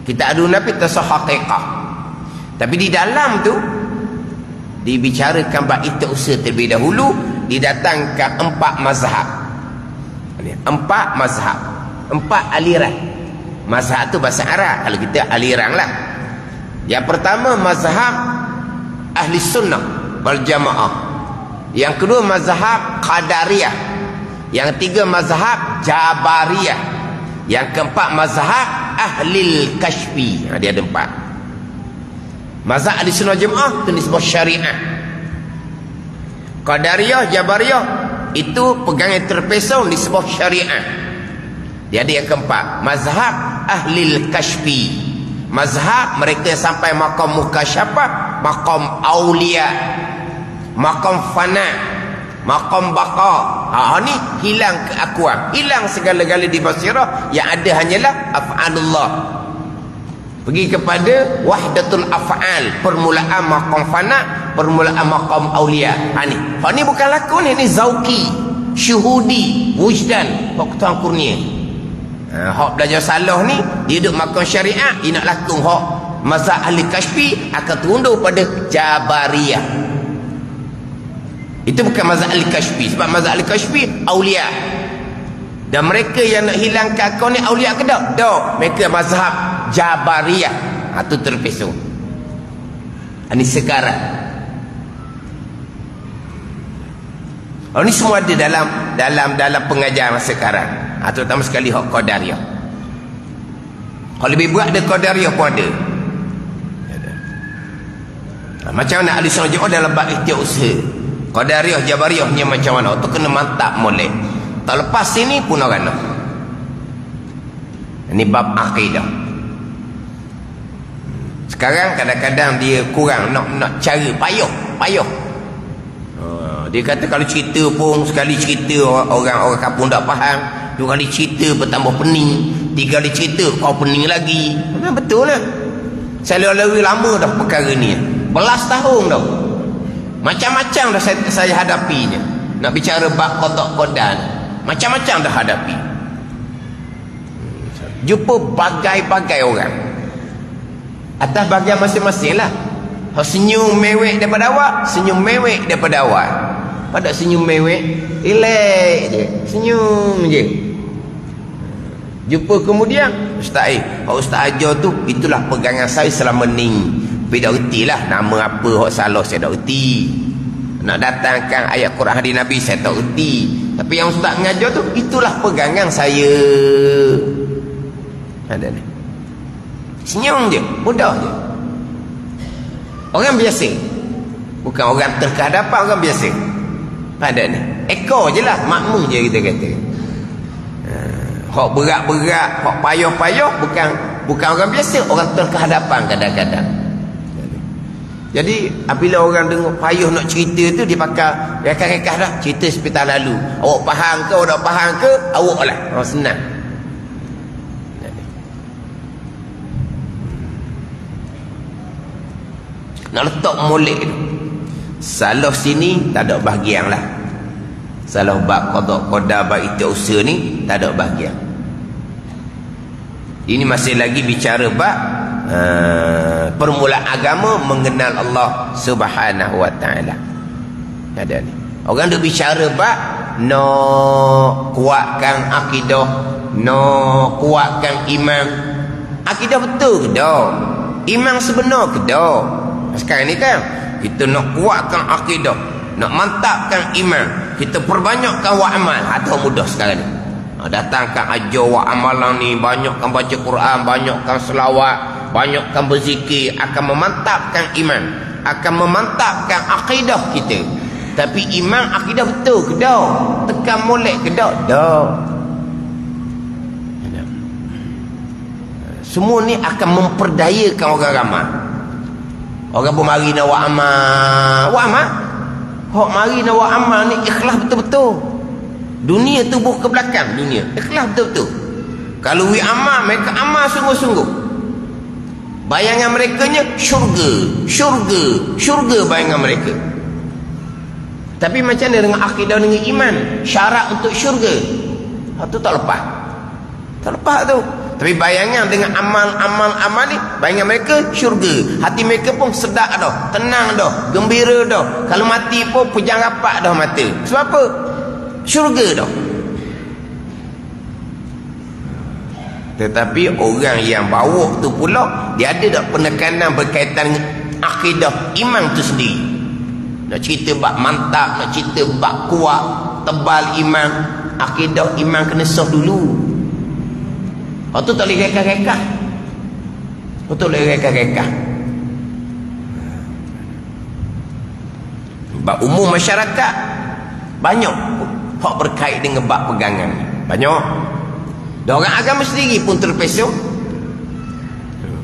Kita adu nabi tasawuf haqiqah. Tapi di dalam tu dibicarakan bab istiusa terlebih dahulu, didatangkan 4 mazhab. 4 mazhab, 4 aliran. Mazhab tu bahasa Arab, kalau kita aliran lah. Yang pertama mazhab ahli sunnah wal jamaah. Yang kedua mazhab qadariyah. Yang ketiga mazhab jabariyah. Yang keempat mazhab ahlil kashfi. Dia ada 4. Mazhab ahli sunnah jamaah itu disebut syariah. Qadariyah, jabariyah itu pegangan terpesong disebut syariah. Dia ada yang keempat, mazhab ahlil kashfi. Mazhab mereka sampai maqam mukasyafah, maqam aulia, maqam fana, maqam baqa. Ni hilang keakuan, hilang segala-gala di basirah, yang ada hanyalah af'alullah. Pergi kepada wahdatul af'al, permulaan maqam fana, permulaan maqam aulia. Ni bukan lakon, ini zauqi, syuhudi, wujdan, waktu kurnia. Hak belajar salah ni, dia duduk makan syariat, dia nak lakukan hak mazhab ahli kashfi, akan tunduk pada jabariyah. Itu bukan mazhab ahli kashfi, sebab mazhab ahli kashfi aulia. Dan mereka yang nak hilang kakau ni aulia ke tak? Tak. Mereka mazhab jabariyah. Itu terpesong. Ini sekarang. Ini semua ada dalam pengajaran sekarang. Terutama sekali hak qadariyah. Kalau lebih berat ada qadariyah pun ada. Macam mana ahli sunnah jamaah dalam bab istiusaha. Qadariyah, jabariyah punya macam mana? Tu kena mantap molek. Tak lepas sini pun orang nak. Ini bab akidah. Sekarang kadang-kadang dia kurang nak cara payah. Dia kata kalau cerita pun sekali cerita orang kampung tak faham, 2 kali cerita bertambah pening, 3 kali cerita kau pening lagi. Betul lah. Saya lalui lama dah perkara ni, belas tahun dah. Macam-macam dah saya hadapinya. Nak bicara bab qada qadan, macam-macam dah hadapi. Jumpa bagai-bagai orang atas bagian masing-masing lah. Senyum mewek daripada awak, senyum mewek daripada awak. Pada senyum mewek, relax je, senyum je. Jumpa kemudian Ustaz Ustaz ajar tu, itulah pegangan saya selama ni. Tapi tak erti lah nama apa hak salah, saya tak erti. Nak datangkan ayat Quran hadis Nabi, saya tak erti. Tapi yang Ustaz mengajar tu, itulah pegangan saya. Ada ni, senyum je, mudah je. Orang biasa, bukan orang terkehadapan, orang biasa. Pada ni ekor je lah, makmum je kita kata. Hak berat-berat, hak payah-payah, bukan orang biasa, orang terkehadapan kadang-kadang. Jadi apabila orang dengar payah nak cerita tu, dia pakai rekah-rekah dah, cerita seperti lalu. Awak faham ke, awak tak faham ke, awak lah, orang senang. Nak letak molek tu, salah sini tak ada bahagian lah. Salah bab qada qada bab istiusaha ni tak ada bahagian. Ini masih lagi bicara bab permulaan agama, mengenal Allah Subhanahu wa taala. Ada ni. Orang duk bicara bab nak kuatkan akidah, nak kuatkan iman. Akidah betul ke dak? Iman sebenar ke dak? Sekarang ni kan kita nak kuatkan akidah, nak mantapkan iman, kita perbanyakkan wa amal. Atau mudah sekarang ni, datangkan ajar wa amalan ni, banyakkan baca Quran, banyakkan selawat, banyakkan berzikir, akan memantapkan iman, akan memantapkan akidah kita. Tapi iman akidah betul ke dak? Tekan molek ke dak? Dak. Semua ni akan memperdayakan orang ramai. Orang pun mari nak buat amal. Buat amal? Hak mari nak buat amal ni ikhlas betul-betul. Dunia tubuh ke belakang dunia. Ikhlas betul-betul. Kalau we amal, mereka amal sungguh-sungguh. Bayangan mereka nya syurga bayangan mereka. Tapi macam mana dengan akidah, dengan iman? Syarat untuk syurga, itu tak lepas. Tak lepas tu. Tapi bayangan dengan amal ni, bayangan mereka syurga. Hati mereka pun sedap dah, tenang dah, gembira dah. Kalau mati pun pejam rapat dah mata. Sebab apa? Syurga dah. Tetapi orang yang bawa tu pula, dia ada tak penekanan berkaitan dengan akidah iman tu sendiri. Nak cerita bab mantap, nak cerita bab kuat, tebal iman, akidah iman kena sah dulu. Lepas tu tak boleh rekah-rekah. Betul boleh rekah-rekah. Bab umum masyarakat banyak hak berkait dengan bab pegangan. Banyak. Dan orang agama sendiri pun terpesong.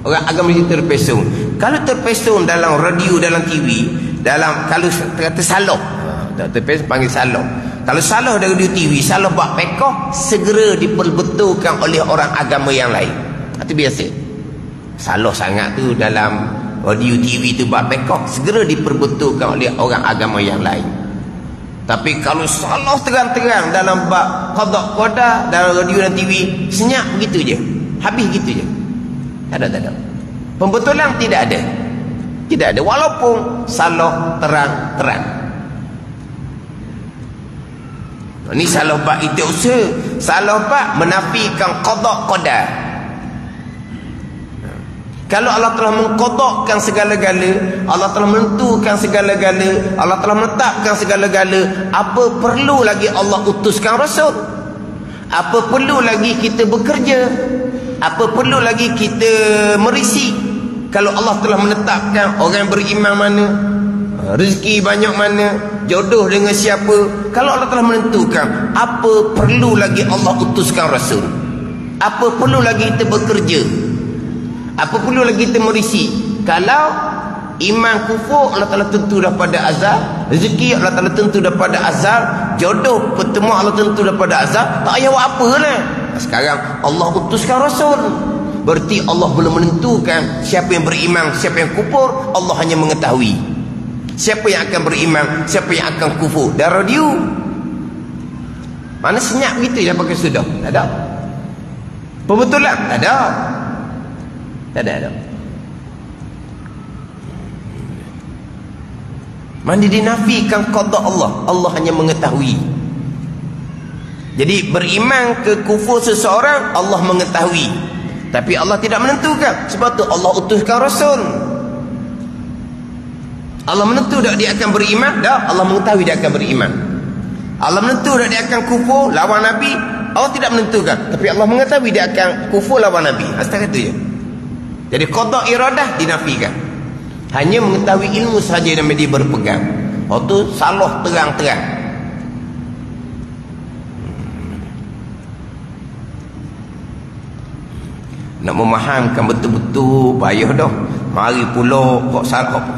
Orang agama sendiri terpesong. Kalau terpesong dalam radio, dalam TV, dalam kalau kata salah, terpesong panggil salah. Kalau salah dari radio TV, salah buat pekoh, segera diperbetulkan oleh orang agama yang lain. Itu biasa. Salah sangat tu dalam radio TV tu buat pekoh, segera diperbetulkan oleh orang agama yang lain. Tapi kalau salah terang-terang dalam bab qada qada dalam radio dan TV, senyap begitu je. Habis gitu je. Tak ada. Pembetulan tidak ada. Tidak ada walaupun salah terang-terang. Ini salah bab itu usaha. Salah bab menafikan qada qada. Kalau Allah telah mengqadakkan segala-gala, Allah telah menentukan segala-gala, Allah telah menetapkan segala-gala, apa perlu lagi Allah utuskan rasul? Apa perlu lagi kita bekerja? Apa perlu lagi kita merisi? Kalau Allah telah menetapkan orang beriman mana, rezeki banyak mana, jodoh dengan siapa, kalau Allah telah menentukan, apa perlu lagi Allah utuskan rasul? Apa perlu lagi kita bekerja? Apa perlu lagi kita merisi? Kalau iman kufur Allah Ta'ala tentu daripada azab, rezeki Allah Ta'ala tentu daripada azab, jodoh pertemuan Allah tentu daripada azab, tak payah buat apa lah. Sekarang Allah utuskan rasul, berarti Allah belum menentukan siapa yang beriman, siapa yang kufur. Allah hanya mengetahui siapa yang akan beriman, siapa yang akan kufur. Dan radio mana senyap begitu je pakai sudah? Tak ada. Pembetulan? Tak ada. Tak ada. Mana dinafikan qada Allah, Allah hanya mengetahui. Jadi beriman ke kufur seseorang, Allah mengetahui, tapi Allah tidak menentukan. Sebab tu Allah utuskan rasul. Allah menentu tak dia akan beriman? Tak. Allah mengetahui dia akan beriman. Allah menentu tak dia akan kufur lawan Nabi? Allah tidak menentukan, tapi Allah mengetahui dia akan kufur lawan Nabi. Setakat itu je. Jadi qada iradah dinafikan. Hanya mengetahui ilmu sahaja yang dia berpegang. Waktu salah terang-terang. Nak memahamkan betul-betul payah dah. Mari pula kok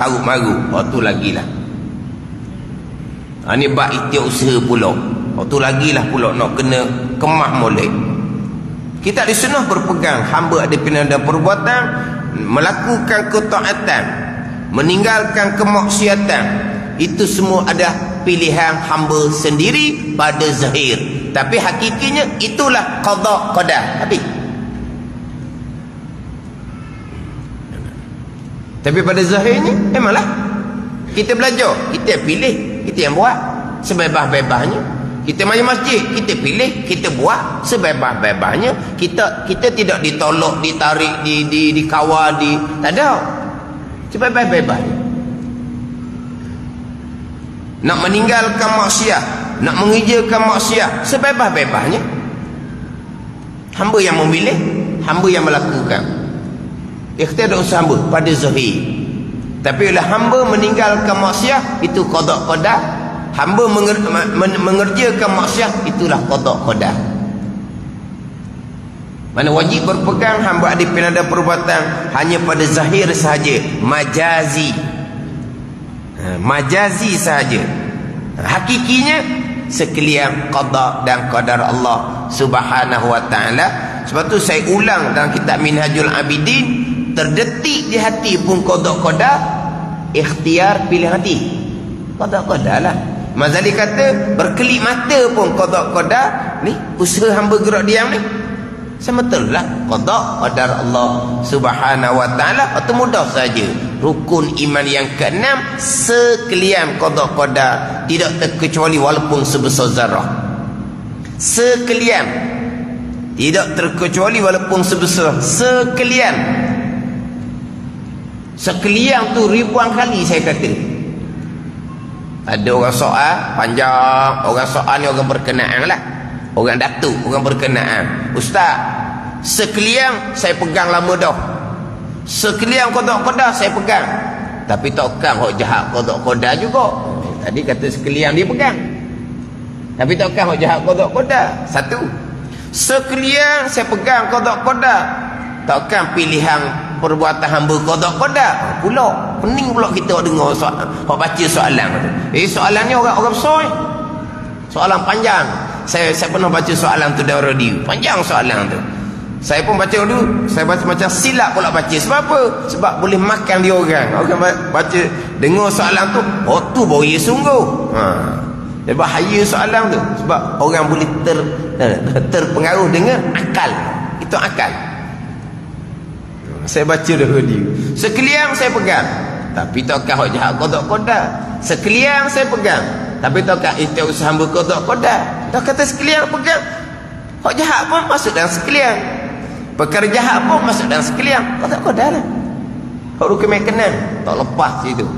taruh maru. Waktu lagilah. Ini bab ikhtiar usaha pula. Waktu lagilah pula nak kena kemah molek. Kita di sunnah berpegang hamba ada pilihan dan perbuatan, melakukan ketaatan, meninggalkan kemaksiatan, itu semua ada pilihan hamba sendiri pada zahir, tapi hakikinya itulah qada qada. Tapi pada zahirnya memanglah kita belajar, kita pilih, kita yang buat sebebas-bebasnya. Kita mari masjid, kita pilih, kita buat sebebas-bebasnya. Kita tidak ditolak, ditarik, dikawal, tak ada. Sebebas-bebasnya. Nak meninggalkan maksiat, nak mengerjakan maksiat, sebebas-bebasnya. Hamba yang memilih, hamba yang melakukan. Ikhtiar dan usaha hamba pada zahir. Tapi bila hamba meninggalkan maksiat, itu qada qada. Hamba mengerjakan maksiat, itulah qada qada. Mana wajib berpegang hamba ada pilihan dan perbuatan hanya pada zahir sahaja, majazi. Majazi sahaja. Hakikinya sekalian qada dan qadar Allah Subhanahu wa taala. Sebab tu saya ulang dalam kitab Minhajul Abidin, terdetik di hati pun qada qada, ikhtiar pilih hati. Qada qada lah. Mazali kata berkelip mata pun qada qada. Ni usaha hamba gerak diam ni. Semestilah qada qadar Allah Subhanahu wa taala itu mudah saja. Rukun iman yang keenam sekalian qada qadar, tidak terkecuali walaupun sebesar zarah. Sekalian, tidak terkecuali walaupun sebesar sekalian. Sekalian tu ribuan kali saya kata. Ada orang soal panjang, orang soal ni orang berkenaan lah, orang datuk, orang berkenaan. Ustaz, sekalian saya pegang lama dah, sekalian qada-qadar saya pegang, tapi takkan hok jahat qada-qadar juga. Tadi kata sekalian dia pegang, tapi takkan hok jahat qada-qadar. Satu, sekalian saya pegang qada-qadar, takkan pilihan perbuatan hamba qada-qadar pula. Pening pula kita dengar soalan, baca soalan tu. Soalan ni orang besar. Soalan panjang. Saya pernah baca soalan tu dari radio. Panjang soalan tu. Saya pun baca dulu. Saya baca macam silap pula baca. Sebab apa? Sebab boleh makan dia orang. Orang baca dengar soalan tu, oh tu bahaya sungguh. Dia bahaya soalan tu. Sebab orang boleh terpengaruh dengan akal. Itu akal. Saya baca dah radio. Sekalian saya pegang, tapi takkan hak jahat qada-qadar. Sekalian saya pegang, tapi takkan itu usaha hamba qada-qadar. Dah kata sekalian pegang, hak jahat pun masuk dalam sekalian, perkara jahat pun masuk dalam sekalian qada-qadar lah. Hak rukun mekanan tak lepas situ.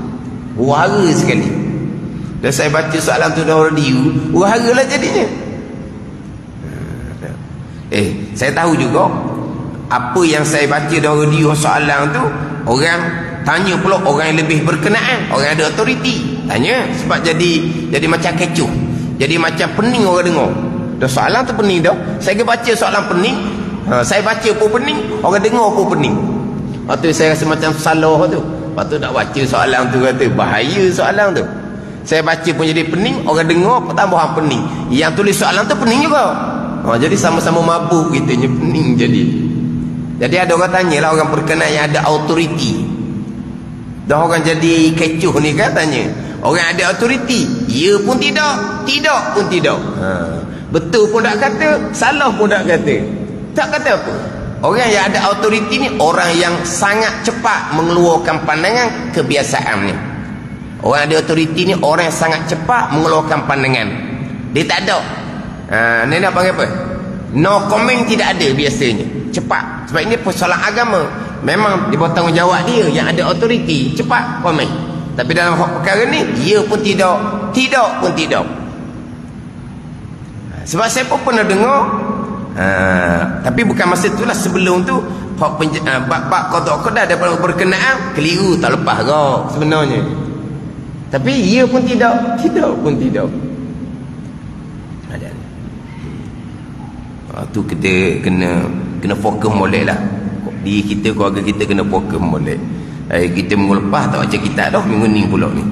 Wahara sekali. Dan saya baca soalan tu dah radio, wahara lah jadinya. Saya tahu juga apa yang saya baca dari radio soalan tu, orang tanya pula orang yang lebih berkenaan, orang yang ada autoriti tanya. Sebab jadi macam kecoh, jadi macam pening orang dengar. Dah soalan tu pening dah, saya baca soalan pening, saya baca pun pening, orang dengar pun pening. Waktu saya rasa macam salah tu. Waktu nak baca soalan tu kata bahaya soalan tu. Saya baca pun jadi pening, orang dengar pun tambahan pening. Yang tulis soalan tu pening juga. Jadi sama-sama mabuk gitu, pening jadi. Jadi ada orang tanya lah, orang berkenaan yang ada autoriti. Dah orang jadi kecoh ni kan tanya, orang ada autoriti, ya pun tidak, tidak pun tidak. Betul pun tak kata, salah pun tak kata. Tak kata apa. Orang yang ada autoriti ni orang yang sangat cepat mengeluarkan pandangan kebiasaannya. Orang ada autoriti ni orang yang sangat cepat mengeluarkan pandangan. Dia tak ada. Ni nak panggil apa? No comment, tidak ada biasanya. Cepat. Sebab ini persoalan agama. Memang dia bertanggungjawab dia yang ada autoriti. Cepat komen. Tapi dalam perkara ni, ya pun tidak, tidak pun tidak. Sebab saya pun pernah dengar, tapi bukan masa itulah, sebelum tu bab qada-qadar daripada berkenaan keliru, tak lepas kau sebenarnya. Tapi ya pun tidak, tidak pun tidak. Tu kita kena fokus molek lah. Diri kita, keluarga kita kena fokus molek. Kita minggu lepas tak baca kitab dah, minggu ni pula ni.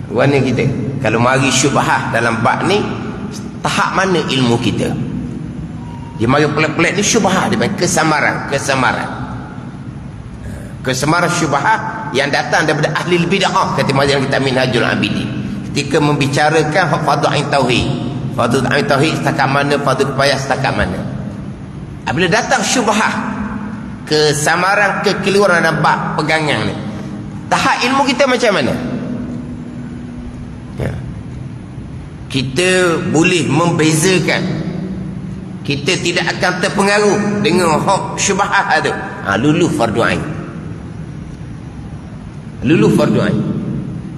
Warna kita kalau mari syubhah dalam bab ni, tahap mana ilmu kita? Dia mari pelik-pelik ni syubhah, dia panggil kesamaran syubhah yang datang daripada ahli bid'ah. Kata mazhab kita Minhajul Abidin ketika membicarakan fardhu ain tauhid. Fardhu ain tauhid setakat mana, fardhu kifayah setakat mana. Apabila datang syubhah, kesamaran, kekeliruan dalam bab pegangan ni, tahap ilmu kita macam mana? Kita boleh membezakan, kita tidak akan terpengaruh dengan hak syubhah tu. Luluh fardu ain, luluh fardu ain.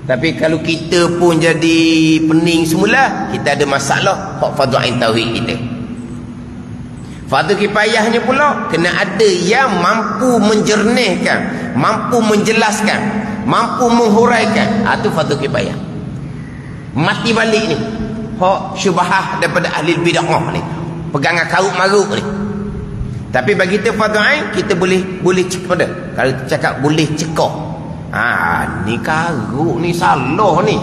Tapi kalau kita pun jadi pening semula, kita ada masalah hak fardu ain tauhid kita. Fardu kifayahnya pula kena ada yang mampu menjernihkan, mampu menjelaskan, mampu menghuraikan. Itu fardu kifayah. Mati balik ni hak syubhah daripada ahli bid'ah ni, pegangan karut marut ni. Tapi bagi kita fardu ain, kita boleh cekap pada. Kalau cakap boleh cekap, ni karut ni salah ni,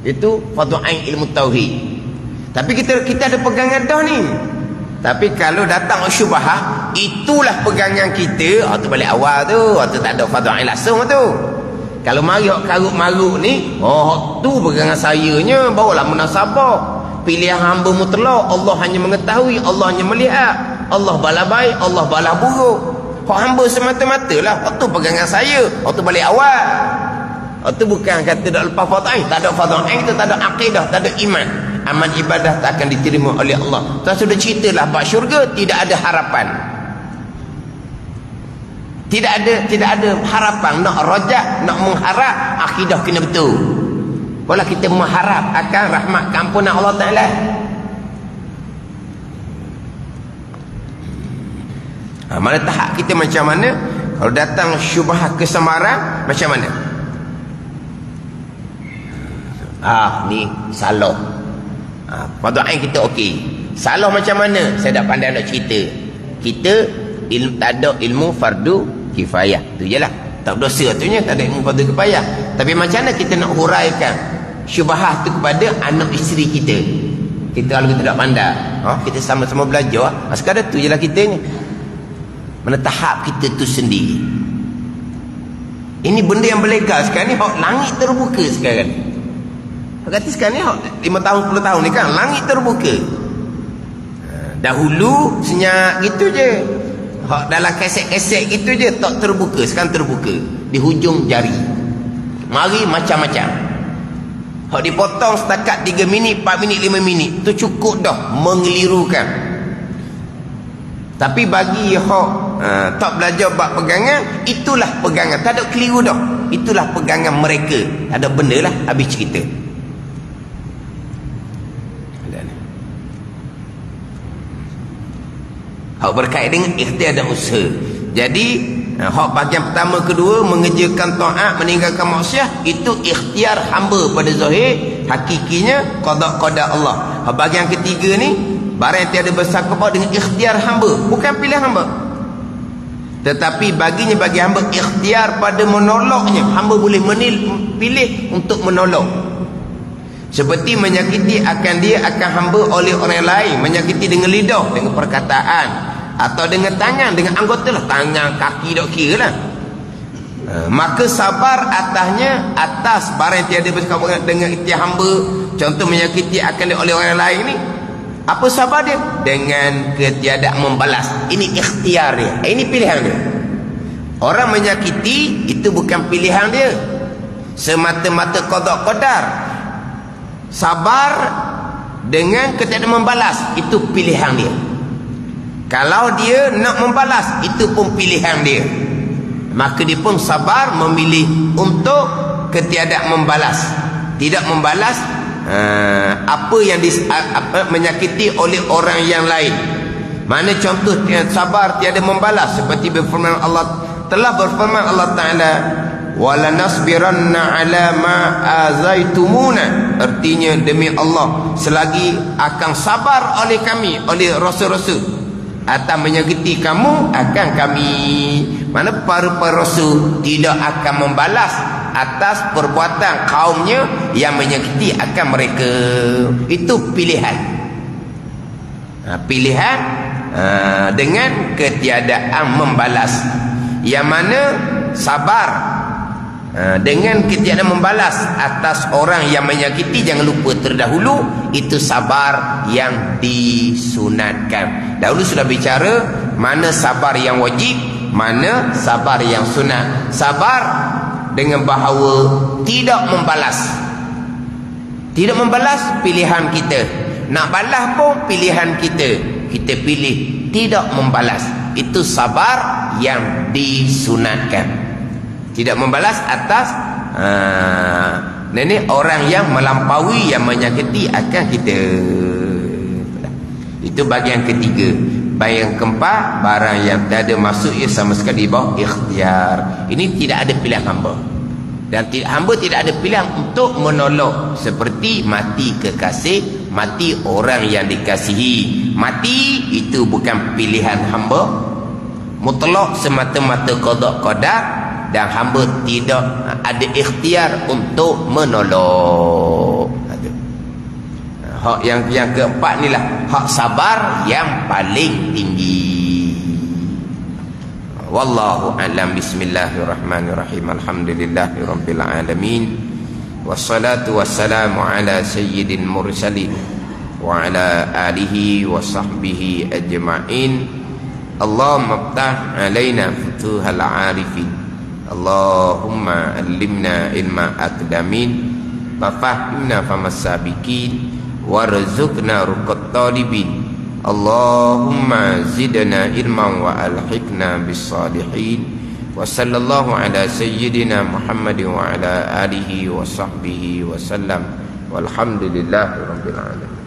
itu fardu ain ilmu tauhid. Tapi kita ada pegangan dah ni. Tapi kalau datang syubhah, itulah pegangan kita. Tu balik awal tu, tu tak ada fardu ain langsung tu. Kalau mari hak karut marut ni, tu pegangan sayanya, barulah munasabah. pilihan hamba mutlak. Allah hanya mengetahui, Allah hanya melihat, Allah bala baik, Allah bala buruk. Hak hamba semata-mata lah. Hak tu pegangan saya. Hak tu balik awal. Hak tu bukan kata tak lepas fardu ain. Tak ada fardu ain tu, tak ada akidah, tak ada iman. Amal ibadah tak akan diterima oleh Allah. Tu sudah ceritalah bab syurga, tidak ada harapan. Tidak ada harapan. Nak rajak, nak mengharap, akidah kena betul. Kalau kita mengharap akan rahmat keampunan Allah Ta'ala. Mana tahap kita macam mana? Kalau datang syubhat kesamaran, macam mana? Ni salah. Fardu ain kita okey. Salah macam mana? Saya dah pandai nak cerita. Kita tak ada ilmu fardu kifayah. Tu je lah. Tak berdosa tu nya, tak ada ilmu fardu kifayah. Tapi macam mana kita nak huraikan syubhat tu kepada anak isteri kita? Kita kalau kita tak pandai, kita sama-sama belajar. Sekadar tu je lah kita ni. Mana tahap kita tu sendiri. Ini benda yang berlegal sekarang ni. Langit terbuka sekarang ni. Kata sekarang ni 5 tahun 10 tahun ni kan langit terbuka. Dahulu senyap gitu je. Dalam keset-keset gitu je tak terbuka. Sekarang terbuka di hujung jari. Mari macam-macam. Hak dipotong setakat 3 minit, 4 minit, 5 minit tu cukup dah mengelirukan. Tapi bagi hak tak belajar bab pegangan, itulah pegangan. Tak ada keliru dah. Itulah pegangan mereka. Ada benda lah habis cerita. Hak berkait dengan ikhtiar dan usaha. Jadi hak bahagian pertama kedua, mengerjakan taat, meninggalkan maksiat, itu ikhtiar hamba pada zahir. Hakikinya qada Allah. Hak bahagian ketiga ni, barang yang tiada bersangkut dengan ikhtiar hamba, bukan pilihan hamba. Tetapi bagi hamba ikhtiar pada menolaknya. Hamba boleh pilih untuk menolak. Seperti menyakiti akan hamba oleh orang lain. Menyakiti dengan lidah, dengan perkataan, atau dengan tangan, dengan anggota lah. Tangan, kaki, tak kira lah. Maka sabar atas barang yang tiada bersangkut dengan ikhtiar hamba. Contoh menyakiti akan oleh orang lain ni. Apa sabar dia? Dengan ketiadaan membalas. Ini ikhtiar dia. Ini pilihan dia. Orang menyakiti itu bukan pilihan dia. Semata-mata qada qadar. Sabar dengan ketiadaan membalas, itu pilihan dia. Kalau dia nak membalas, itu pun pilihan dia. Maka dia pun sabar memilih untuk ketiadaan membalas. Tidak membalas apa yang menyakiti oleh orang yang lain. Mana contoh sabar tiada membalas? Seperti berfirman Allah, telah berfirman Allah Ta'ala, wala nasbiranna ala ma azaitumuna. Artinya demi Allah, selagi akan sabar oleh kami, oleh rasul-rasul, atau menyakiti kamu, akan kami. Mana para rasul tidak akan membalas atas perbuatan kaumnya yang menyakiti akan mereka. Itu pilihan. Pilihan dengan ketiadaan membalas. Yang mana sabar dengan ketiadaan membalas atas orang yang menyakiti, jangan lupa terdahulu itu sabar yang disunatkan. Dahulu sudah bicara mana sabar yang wajib, mana sabar yang sunat. Sabar dengan bahawa tidak membalas. Tidak membalas pilihan kita. Nak balas pun pilihan kita. Kita pilih tidak membalas. Itu sabar yang disunatkan. Tidak membalas atas nenek orang yang melampaui, yang menyakiti akan kita. Itu bagian ketiga. Bagian keempat, barang yang tak ada masuk ia sama sekali di bawah ikhtiar. Ini tidak ada pilihan hamba. Dan hamba tidak ada pilihan untuk menolak. Seperti mati kekasih, mati orang yang dikasihi. Mati itu bukan pilihan hamba. Mutlak semata-mata qada qadar. Dan hamba tidak ada ikhtiar untuk menolak. Hak yang keempat ni lah hak sabar yang paling tinggi. Wallahu a'lam. Bismillahirrahmanirrahim. Alhamdulillahirabbil alamin. Wassalatu wassalamu ala sayyidil mursalin wa ala alihi wa sahbihi ajma'in. Allahumma ftah alaina futuhal arifin, Allahumma allimna ilma aqdamin, wa fahimna famas sabiqin, warzuqna ruqat talibin. Allahumma zidna ilman wa alhiqna bis salihin. Wa sallallahu ala sayyidina Muhammadin wa ala alihi wa sahbihi wa sallam. Walhamdulillahi rabbil alamin.